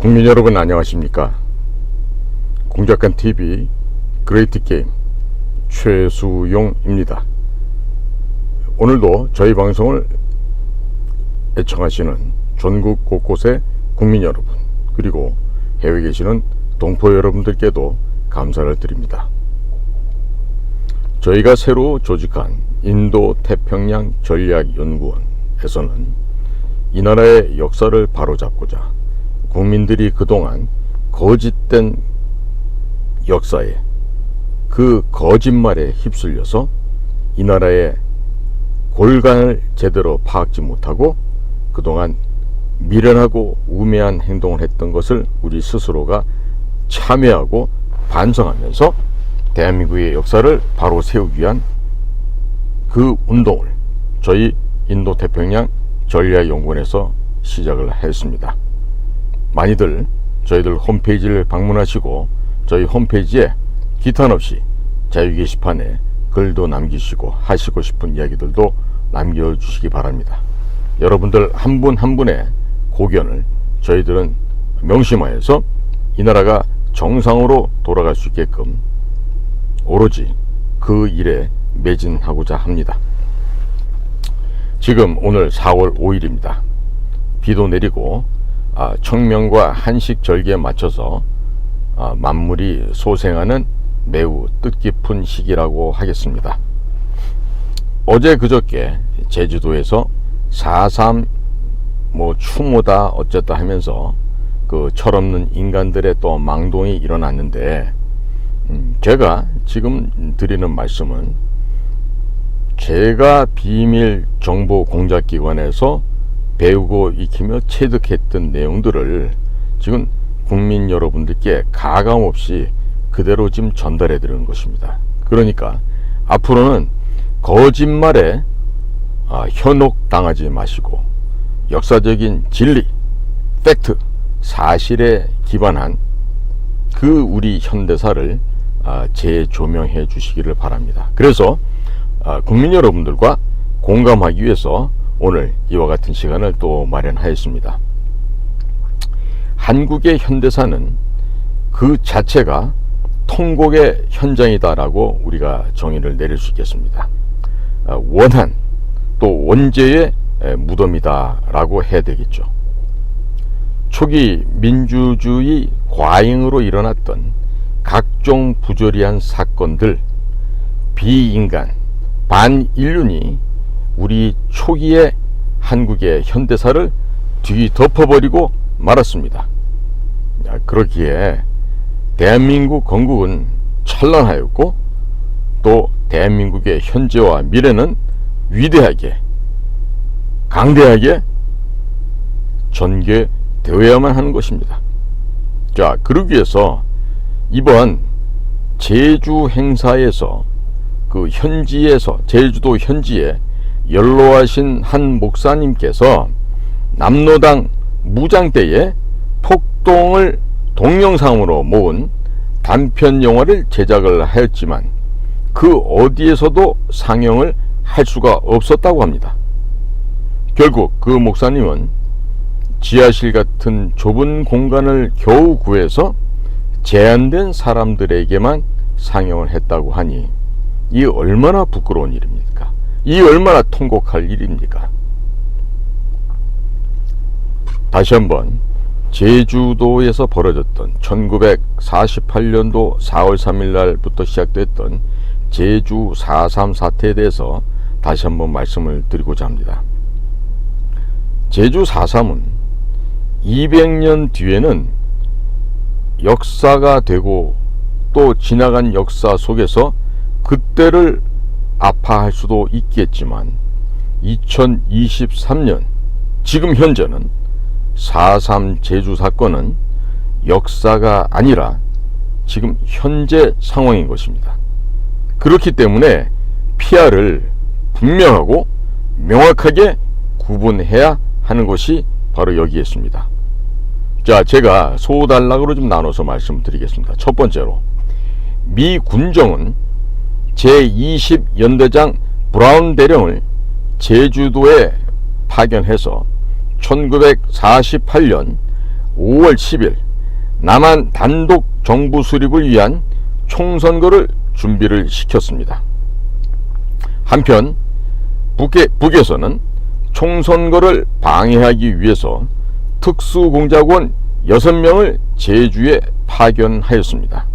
국민 여러분 안녕하십니까? 공작간TV 그레이트 게임 최수용입니다. 오늘도 저희 방송을 애청하시는 전국 곳곳의 국민 여러분, 그리고 해외에 계시는 동포 여러분들께도 감사를 드립니다. 저희가 새로 조직한 인도태평양 전략연구원에서는 이 나라의 역사를 바로잡고자 국민들이 그동안 거짓된 역사에, 그 거짓말에 휩쓸려서 이 나라의 골간을 제대로 파악지 못하고 그동안 미련하고 우매한 행동을 했던 것을 우리 스스로가 참회하고 반성하면서 대한민국의 역사를 바로 세우기 위한 그 운동을 저희 인도태평양 전략연구원에서 시작을 했습니다. 많이들 저희들 홈페이지를 방문하시고 저희 홈페이지에 기탄 없이 자유 게시판에 글도 남기시고 하시고 싶은 이야기들도 남겨주시기 바랍니다. 여러분들 한 분 한 분의 고견을 저희들은 명심하여서 이 나라가 정상으로 돌아갈 수 있게끔 오로지 그 일에 매진하고자 합니다. 지금 오늘 4월 5일입니다. 비도 내리고 청명과 한식 절기에 맞춰서 만물이 소생하는 매우 뜻깊은 시기라고 하겠습니다. 어제 그저께 제주도에서 4.3 추모다 어쨌다 하면서 그 철없는 인간들의 또 망동이 일어났는데, 제가 지금 드리는 말씀은 제가 비밀 정보 공작기관에서 배우고 익히며 체득했던 내용들을 지금 국민 여러분들께 가감없이 그대로 지금 전달해 드리는 것입니다. 그러니까 앞으로는 거짓말에 현혹당하지 마시고 역사적인 진리, 팩트, 사실에 기반한 그 우리 현대사를 재조명해 주시기를 바랍니다. 그래서 국민 여러분들과 공감하기 위해서 오늘 이와 같은 시간을 또 마련하였습니다. 한국의 현대사는 그 자체가 통곡의 현장이다라고 우리가 정의를 내릴 수 있겠습니다. 원한 또 원죄의 무덤이다라고 해야 되겠죠. 초기 민주주의 과잉으로 일어났던 각종 부조리한 사건들, 비인간, 반인륜이 우리 초기의 한국의 현대사를 뒤덮어버리고 말았습니다. 그러기에 대한민국 건국은 찬란하였고 또 대한민국의 현재와 미래는 위대하게, 강대하게 전개되어야만 하는 것입니다. 자, 그러기 위해서 이번 제주 행사에서 그 현지에서, 제주도 현지에 연로하신 한 목사님께서 남로당 무장대에 폭동을 동영상으로 모은 단편 영화를 제작을 하였지만 그 어디에서도 상영을 할 수가 없었다고 합니다. 결국 그 목사님은 지하실 같은 좁은 공간을 겨우 구해서 제한된 사람들에게만 상영을 했다고 하니 이 얼마나 부끄러운 일입니까? 이 얼마나 통곡할 일입니까? 다시 한번 제주도에서 벌어졌던 1948년도 4월 3일 날부터 시작됐던 제주 4.3 사태에 대해서 다시 한번 말씀을 드리고자 합니다. 제주 4.3은 200년 뒤에는 역사가 되고 또 지나간 역사 속에서 그때를 아파할 수도 있겠지만 2023년 지금 현재는 4.3 제주 사건은 역사가 아니라 지금 현재 상황인 것입니다. 그렇기 때문에 피아를 분명하고 명확하게 구분해야 하는 것이 바로 여기에 있습니다. 자, 제가 소단락으로 좀 나눠서 말씀드리겠습니다. 첫 번째로, 미 군정은 제20연대장 브라운 대령을 제주도에 파견해서 1948년 5월 10일 남한 단독 정부 수립을 위한 총선거를 준비를 시켰습니다. 한편 북에서는 총선거를 방해하기 위해서 특수공작원 6명을 제주에 파견하였습니다.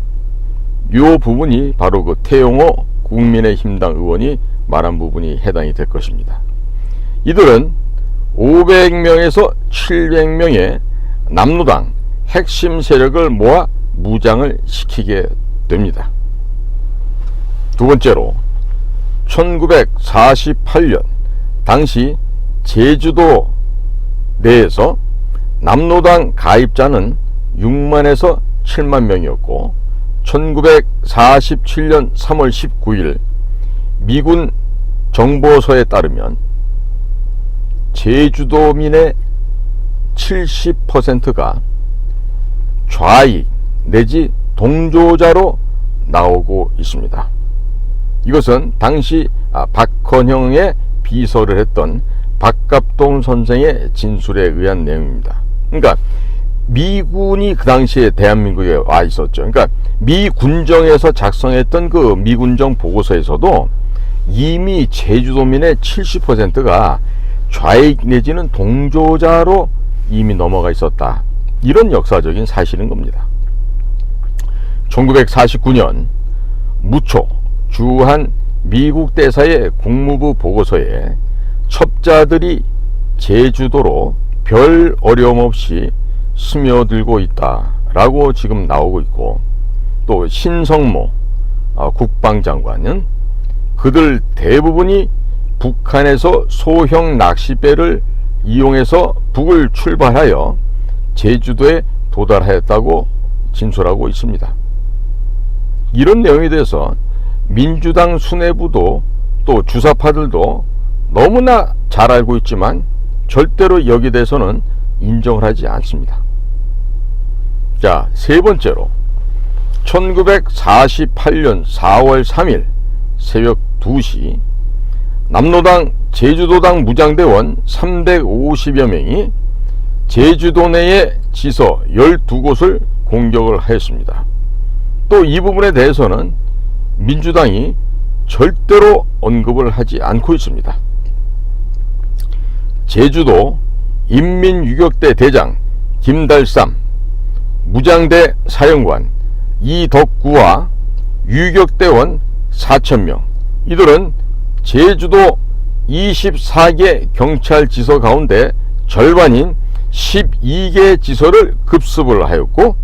이 부분이 바로 그 태용호 국민의힘당 의원이 말한 부분이 해당이 될 것입니다. 이들은 500명에서 700명의 남로당 핵심 세력을 모아 무장을 시키게 됩니다. 두 번째로 1948년 당시 제주도 내에서 남로당 가입자는 6만에서 7만 명이었고 1947년 3월 19일 미군 정보서에 따르면 제주도민의 70%가 좌익 내지 동조자로 나오고 있습니다. 이것은 당시 박헌형의 비서를 했던 박갑동 선생의 진술에 의한 내용입니다. 그러니까 미군이 그 당시에 대한민국에 와 있었죠. 그러니까 미 군정에서 작성했던 그 미군정 보고서에서도 이미 제주도민의 70%가 좌익 내지는 동조자로 이미 넘어가 있었다. 이런 역사적인 사실인 겁니다. 1949년 무초 주한 미국 대사의 국무부 보고서에 첩자들이 제주도로 별 어려움 없이 스며들고 있다라고 지금 나오고 있고, 또 신성모 국방장관은 그들 대부분이 북한에서 소형 낚시배를 이용해서 북을 출발하여 제주도에 도달하였다고 진술하고 있습니다. 이런 내용에 대해서 민주당 수뇌부도 또 주사파들도 너무나 잘 알고 있지만 절대로 여기에 대해서는 인정을 하지 않습니다. 자, 세 번째로 1948년 4월 3일 새벽 2시 남로당 제주도당 무장대원 350여 명이 제주도 내의 지서 12곳을 공격을 하였습니다. 또 이 부분에 대해서는 민주당이 절대로 언급을 하지 않고 있습니다. 제주도 인민유격대 대장 김달삼, 무장대 사령관 이덕구와 유격대원 4,000명, 이들은 제주도 24개 경찰 지서 가운데 절반인 12개 지서를 급습을 하였고,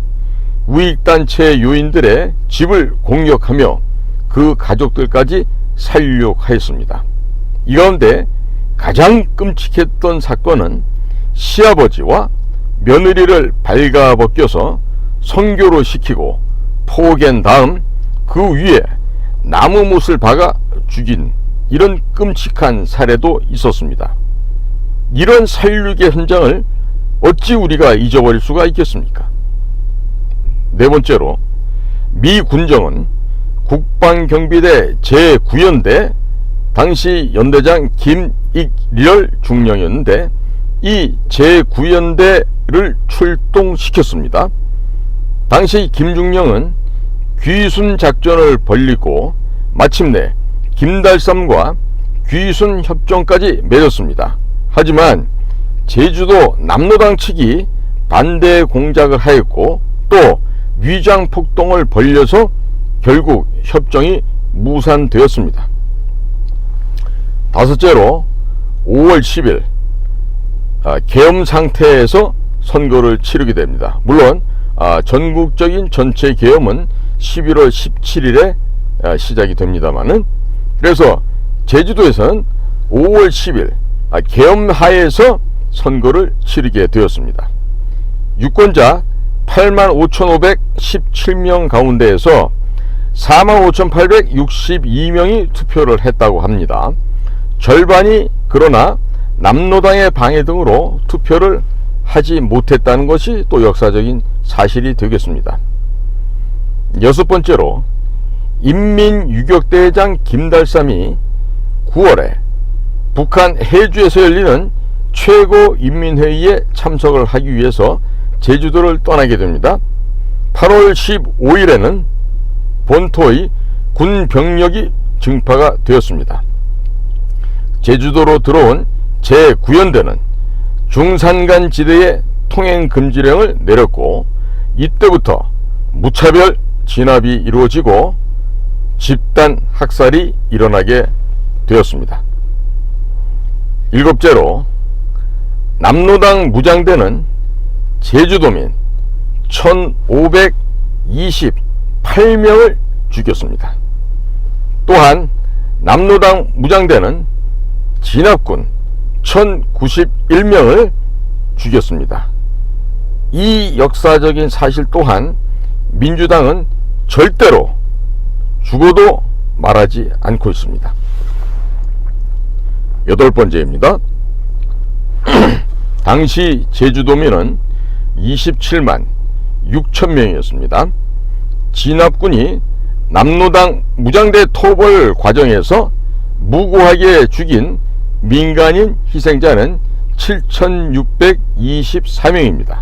우익단체 요인들의 집을 공격하며 그 가족들까지 살육하였습니다. 이 가운데 가장 끔찍했던 사건은 시아버지와 며느리를 발가벗겨서 성교로 시키고 포갠 다음 그 위에 나무못을 박아 죽인 이런 끔찍한 사례도 있었습니다. 이런 살육의 현장을 어찌 우리가 잊어버릴 수가 있겠습니까? 네 번째로 미 군정은 국방경비대 제9연대 당시 연대장 김익렬 중령이었는데 이 제9연대를 출동시켰습니다. 당시 김중령은 귀순 작전을 벌이고 마침내 김달삼과 귀순 협정까지 맺었습니다. 하지만 제주도 남로당 측이 반대 공작을 하였고 또 위장 폭동을 벌여서 결국 협정이 무산되었습니다. 다섯째로 5월 10일 계엄 상태에서 선거를 치르게 됩니다. 물론 전국적인 전체 계엄은 11월 17일에 시작이 됩니다만은, 그래서 제주도에서는 5월 10일 계엄 하에서 선거를 치르게 되었습니다. 유권자 85,517명 가운데에서 45,862명이 투표를 했다고 합니다. 절반이 그러나 남로당의 방해 등으로 투표를 하지 못했다는 것이 또 역사적인 사실이 되겠습니다. 여섯 번째로 인민유격대장 김달삼이 9월에 북한 해주에서 열리는 최고인민회의에 참석을 하기 위해서 제주도를 떠나게 됩니다. 8월 15일에는 본토의 군 병력이 증파가 되었습니다. 제주도로 들어온 제9연대는 중산간 지대에 통행 금지령을 내렸고, 이때부터 무차별 진압이 이루어지고 집단 학살이 일어나게 되었습니다. 일곱째로, 남로당 무장대는 제주도민 1528명을 죽였습니다. 또한 남로당 무장대는 진압군 1091명을 죽였습니다. 이 역사적인 사실 또한 민주당은 절대로 죽어도 말하지 않고 있습니다. 8번째입니다. 당시 제주도민은 27만 6천 명이었습니다. 진압군이 남로당 무장대 토벌 과정에서 무고하게 죽인 민간인 희생자는 7,624명입니다.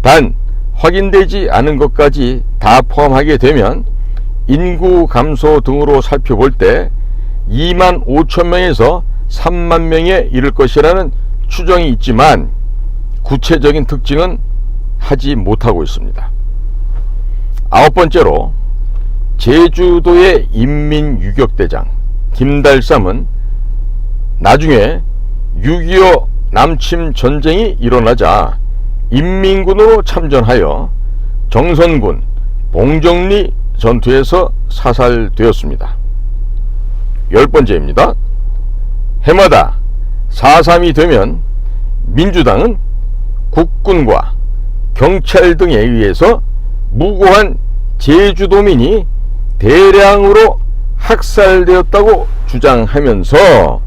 단 확인되지 않은 것까지 다 포함하게 되면 인구 감소 등으로 살펴볼 때 2만 5천 명에서 3만 명에 이를 것이라는 추정이 있지만 구체적인 특징은 하지 못하고 있습니다. 9번째로, 제주도의 인민유격대장 김달삼은 나중에 6.25 남침 전쟁이 일어나자 인민군으로 참전하여 정선군 봉정리 전투에서 사살되었습니다. 10번째입니다. 해마다 4.3이 되면 민주당은 국군과 경찰 등에 의해서 무고한 제주도민이 대량으로 학살되었다고 주장하면서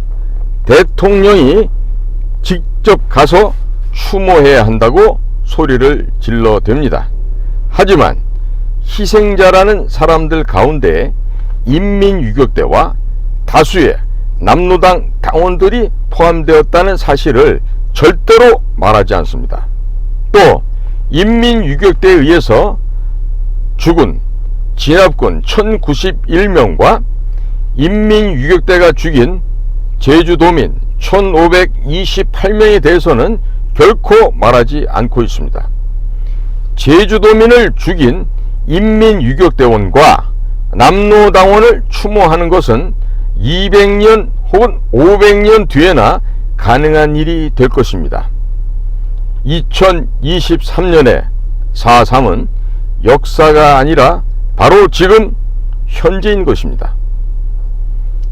대통령이 직접 가서 추모해야 한다고 소리를 질러댑니다. 하지만 희생자라는 사람들 가운데 인민유격대와 다수의 남로당 당원들이 포함되었다는 사실을 절대로 말하지 않습니다. 또 인민유격대에 의해서 죽은 진압군 1091명과 인민유격대가 죽인 제주도민 1528명에 대해서는 결코 말하지 않고 있습니다. 제주도민을 죽인 인민유격대원과 남로당원을 추모하는 것은 200년 혹은 500년 뒤에나 가능한 일이 될 것입니다. 2023년의 4.3은 역사가 아니라 바로 지금 현재인 것입니다.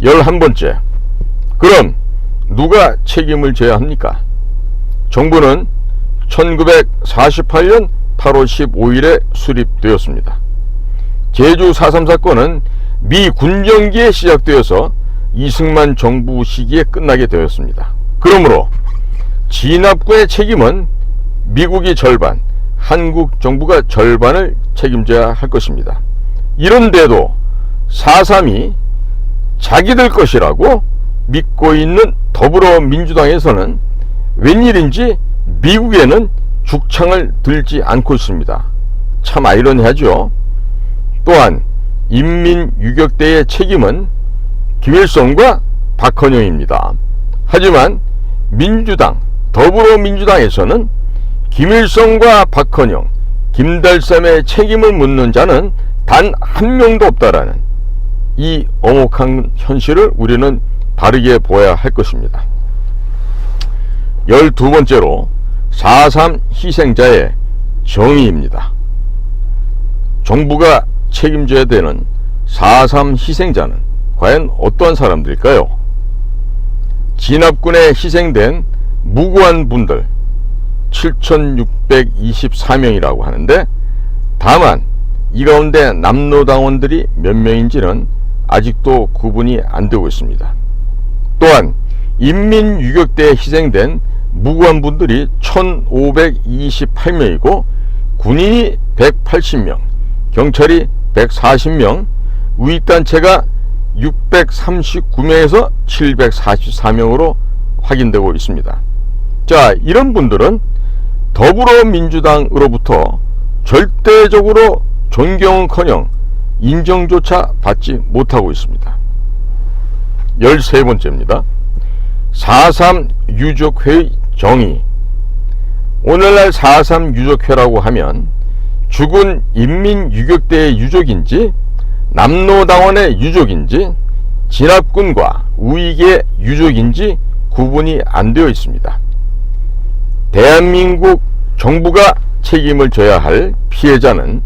11번째, 그럼 누가 책임을 져야 합니까? 정부는 1948년 8월 15일에 수립되었습니다. 제주 4.3 사건은 미 군정기에 시작되어서 이승만 정부 시기에 끝나게 되었습니다. 그러므로 진압군의 책임은 미국이 절반, 한국 정부가 절반을 책임져야 할 것입니다. 이런데도 4.3이 자기들 것이라고 믿고 있는 더불어민주당에서는 웬일인지 미국에는 죽창을 들지 않고 있습니다. 참 아이러니하죠. 또한 인민유격대의 책임은 김일성과 박헌영입니다. 하지만 민주당, 더불어민주당에서는 김일성과 박헌영, 김달삼의 책임을 묻는 자는 단 한 명도 없다라는 이 엄혹한 현실을 우리는 바르게 보아야 할 것입니다. 12번째로 4.3 희생자의 정의입니다. 정부가 책임져야 되는 4.3 희생자는 과연 어떠한 사람들일까요? 진압군에 희생된 무고한 분들 7,624명이라고 하는데, 다만 이 가운데 남로당원들이 몇 명인지는 아직도 구분이 안 되고 있습니다. 또한 인민유격대에 희생된 무고한 분들이 1,528명이고 군인이 180명, 경찰이 140명, 우익단체가 639명에서 744명으로 확인되고 있습니다. 자, 이런 분들은 더불어민주당으로부터 절대적으로 존경은커녕 인정조차 받지 못하고 있습니다. 13번째입니다. 4.3 유족회의 정의. 오늘날 4.3 유족회라고 하면 죽은 인민유격대의 유족인지 남로당원의 유족인지 진압군과 우익의 유족인지 구분이 안 되어 있습니다. 대한민국 정부가 책임을 져야 할 피해자는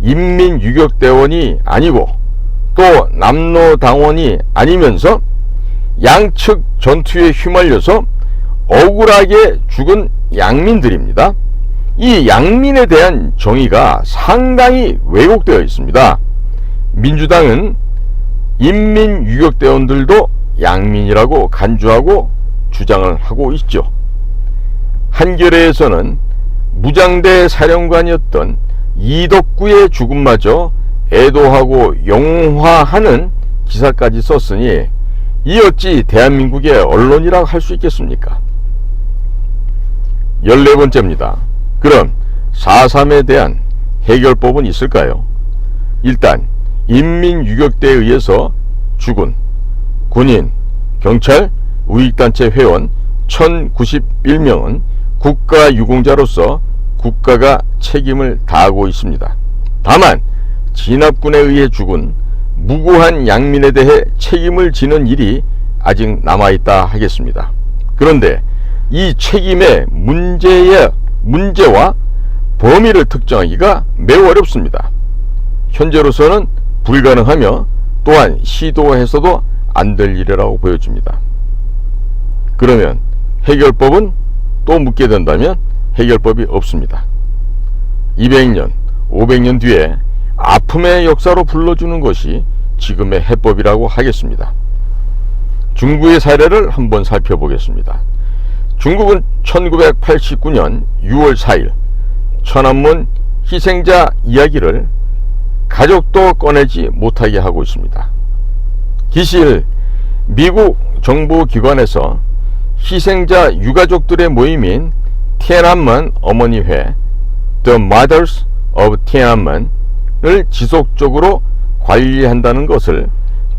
인민유격대원이 아니고 또 남로당원이 아니면서 양측 전투에 휘말려서 억울하게 죽은 양민들입니다. 이 양민에 대한 정의가 상당히 왜곡되어 있습니다. 민주당은 인민유격대원들도 양민이라고 간주하고 주장을 하고 있죠. 한겨레에서는 무장대 사령관이었던 이덕구의 죽음마저 애도하고 영화하는 기사까지 썼으니 이 어찌 대한민국의 언론이라고 할 수 있겠습니까? 14번째입니다. 그럼 4.3에 대한 해결법은 있을까요? 일단 인민유격대에 의해서 죽은 군인, 경찰, 우익단체 회원 1091명은 국가유공자로서 국가가 책임을 다하고 있습니다. 다만 진압군에 의해 죽은 무고한 양민에 대해 책임을 지는 일이 아직 남아있다 하겠습니다. 그런데 이 책임의 문제와 범위를 특정하기가 매우 어렵습니다. 현재로서는 불가능하며 또한 시도해서도 안 될 일이라고 보여집니다. 그러면 해결법은 또 묻게 된다면 해결법이 없습니다. 200년, 500년 뒤에 아픔의 역사로 불러주는 것이 지금의 해법이라고 하겠습니다. 중국의 사례를 한번 살펴보겠습니다. 중국은 1989년 6월 4일 천안문 희생자 이야기를 가족도 꺼내지 못하게 하고 있습니다. 기실 미국 정부기관에서 희생자 유가족들의 모임인 티안안men 어머니회 The Mothers of Tiananmen을 지속적으로 관리한다는 것을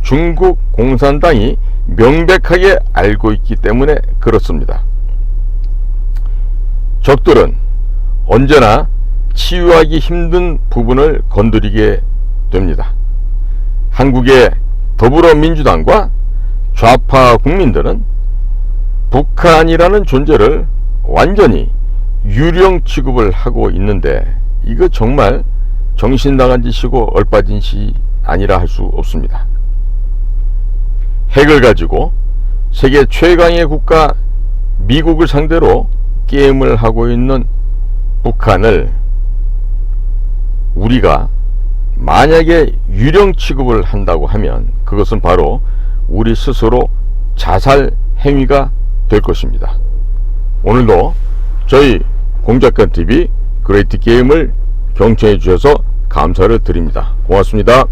중국 공산당이 명백하게 알고 있기 때문에 그렇습니다. 적들은 언제나 치유하기 힘든 부분을 건드리게 됩니다. 한국의 더불어민주당과 좌파 국민들은 북한이라는 존재를 완전히 유령 취급을 하고 있는데 이거 정말 정신 나간 짓이고 얼빠진 짓이 아니라 할 수 없습니다. 핵을 가지고 세계 최강의 국가 미국을 상대로 게임을 하고 있는 북한을 우리가 만약에 유령 취급을 한다고 하면 그것은 바로 우리 스스로 자살 행위가 될 것입니다. 오늘도 저희 공작관TV 그레이트 게임을 경청해 주셔서 감사를 드립니다. 고맙습니다.